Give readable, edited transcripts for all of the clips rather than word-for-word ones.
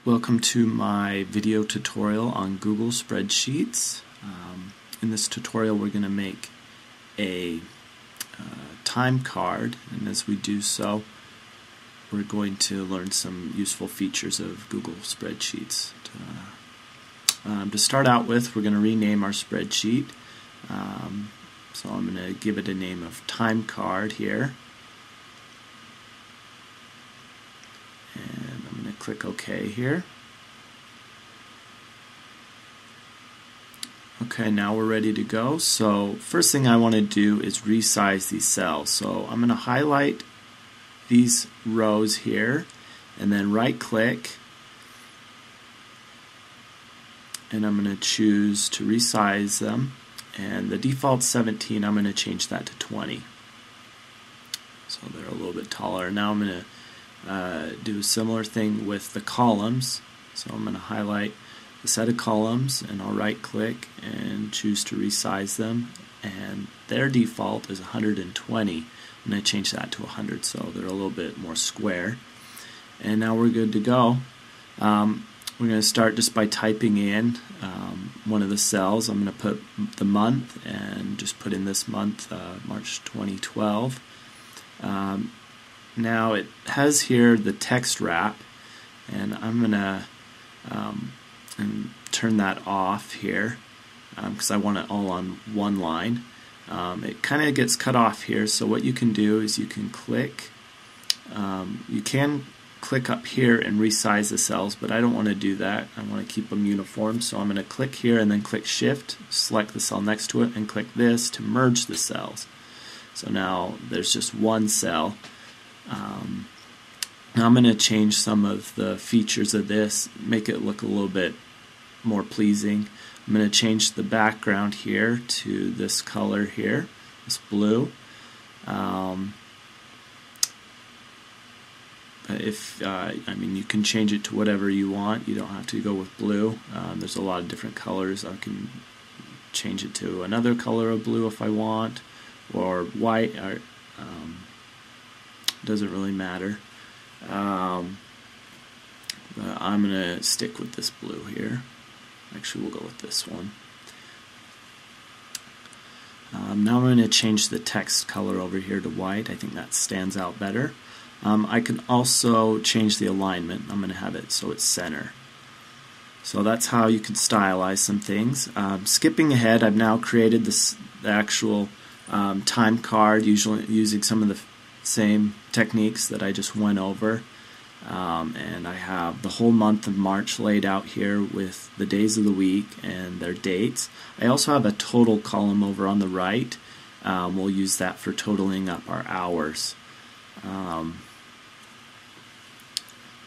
Welcome to my video tutorial on Google Spreadsheets. In this tutorial we're going to make a time card, and as we do so we're going to learn some useful features of Google Spreadsheets. To start out with, we're going to rename our spreadsheet. So I'm going to give it a name of time card here. And I'm going to click OK here. Okay, now we're ready to go. So first thing I want to do is resize these cells. So I'm going to highlight these rows here and then right click, and I'm going to choose to resize them, and the default 17, I'm going to change that to 20. So they're a little bit taller. Now I'm going to do a similar thing with the columns. So I'm going to highlight the set of columns and I'll right click and choose to resize them, and their default is 120. I'm going to change that to 100 so they're a little bit more square. And now we're good to go. We're going to start just by typing in one of the cells. I'm going to put the month and just put in this month, March 2012. Now it has here the text wrap, and I'm going to turn that off here because I want it all on one line. It kind of gets cut off here, so what you can do is you can click up here and resize the cells, but I don't want to do that. I want to keep them uniform, so I'm going to click here and then click Shift, select the cell next to it, and click this to merge the cells. So now there's just one cell. Now I'm going to change some of the features of this, make it look a little bit more pleasing. I'm going to change the background here to this color here, this blue. I mean, you can change it to whatever you want. You don't have to go with blue. There's a lot of different colors. I can change it to another color of blue if I want, or white. Or, doesn't really matter. But I'm going to stick with this blue here. Actually, we'll go with this one. Now I'm going to change the text color over here to white. I think that stands out better. I can also change the alignment. I'm going to have it so it's center. So that's how you can stylize some things. Skipping ahead, I've now created the actual time card, usually using some of the same techniques that I just went over. And I have the whole month of March laid out here with the days of the week and their dates. I also have a total column over on the right. We'll use that for totaling up our hours.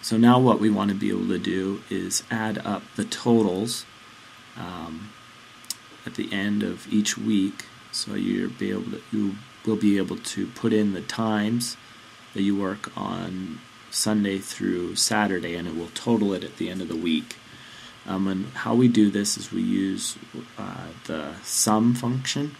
So now what we want to be able to do is add up the totals at the end of each week. So you will be able to put in the times that you work on Sunday through Saturday, and it will total it at the end of the week. And how we do this is we use the sum function.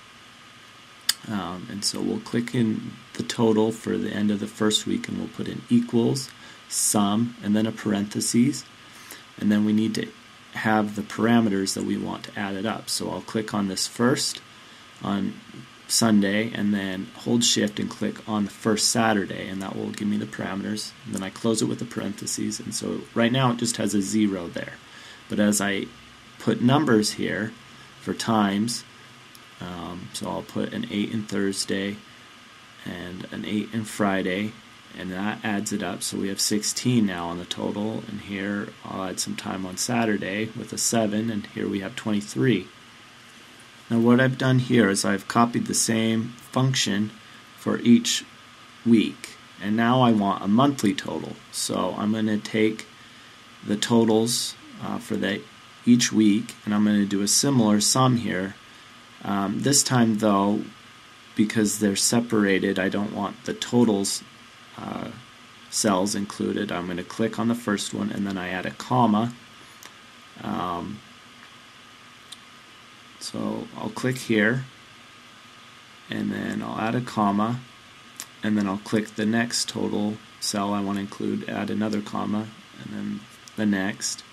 And so we'll click in the total for the end of the first week, and we'll put in equals sum and then a parentheses, and then we need to have the parameters that we want to add it up. So I'll click on this first on Sunday and then hold Shift and click on the first Saturday, and that will give me the parameters, and then I close it with the parentheses. And so right now it just has a 0 there, but as I put numbers here for times, so I'll put an 8 in Thursday and an 8 in Friday, and that adds it up, so we have 16 now on the total. And here I'll add some time on Saturday with a 7, and here we have 23. Now what I've done here is I've copied the same function for each week, and now I want a monthly total. So I'm going to take the totals for each week, and I'm going to do a similar sum here. This time though, because they're separated, I don't want the totals cells included. I'm going to click on the first one and then I add a comma. So I'll click here and then I'll add a comma, and then I'll click the next total cell I want to include, add another comma, and then the next,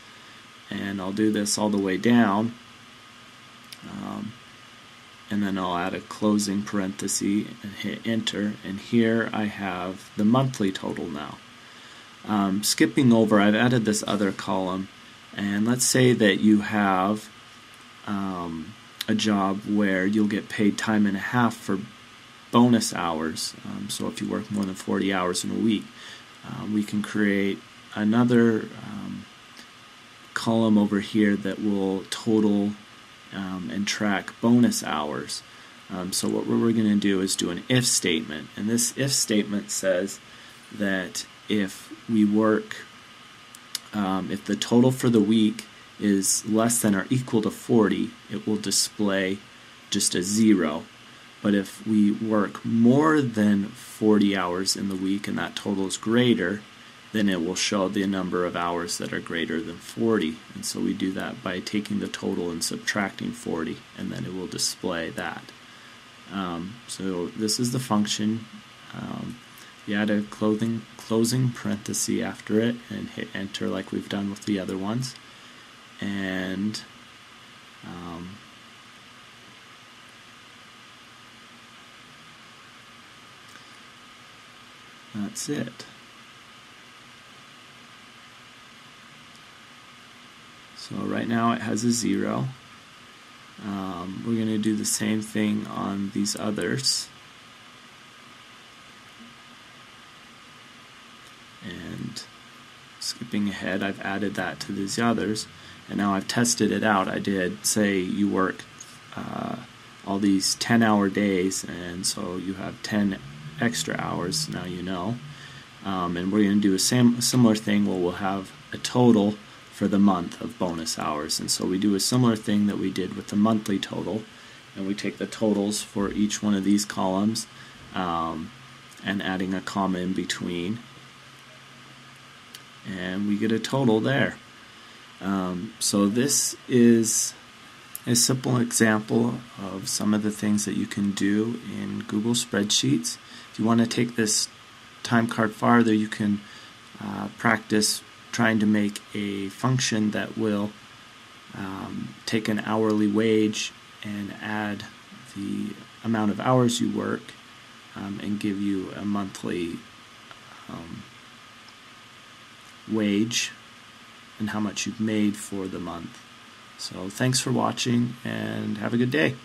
and I'll do this all the way down, and then I'll add a closing parenthesis and hit enter, and here I have the monthly total now. Skipping over, I've added this other column, and let's say that you have a job where you'll get paid time and a half for bonus hours. So if you work more than 40 hours in a week, we can create another column over here that will total and track bonus hours. So what we're going to do is do an if statement, and this if statement says that if we work, if the total for the week is less than or equal to 40, it will display just a 0. But if we work more than 40 hours in the week and that total is greater, then it will show the number of hours that are greater than 40. And so we do that by taking the total and subtracting 40, and then it will display that. So this is the function. You add a closing parenthesis after it and hit enter like we've done with the other ones. And that's it. So right now it has a 0. We're going to do the same thing on these others. And skipping ahead, I've added that to these others, and now I've tested it out. I did say you work all these 10-hour days, and so you have 10 extra hours, now you know. And we're going to do a similar thing where we'll have a total for the month of bonus hours. And so we do a similar thing that we did with the monthly total, and we take the totals for each one of these columns and adding a comma in between, and we get a total there. So this is a simple example of some of the things that you can do in Google Spreadsheets. If you want to take this time card farther, you can practice trying to make a function that will take an hourly wage and add the amount of hours you work and give you a monthly wage and how much you've made for the month. So thanks for watching, and have a good day.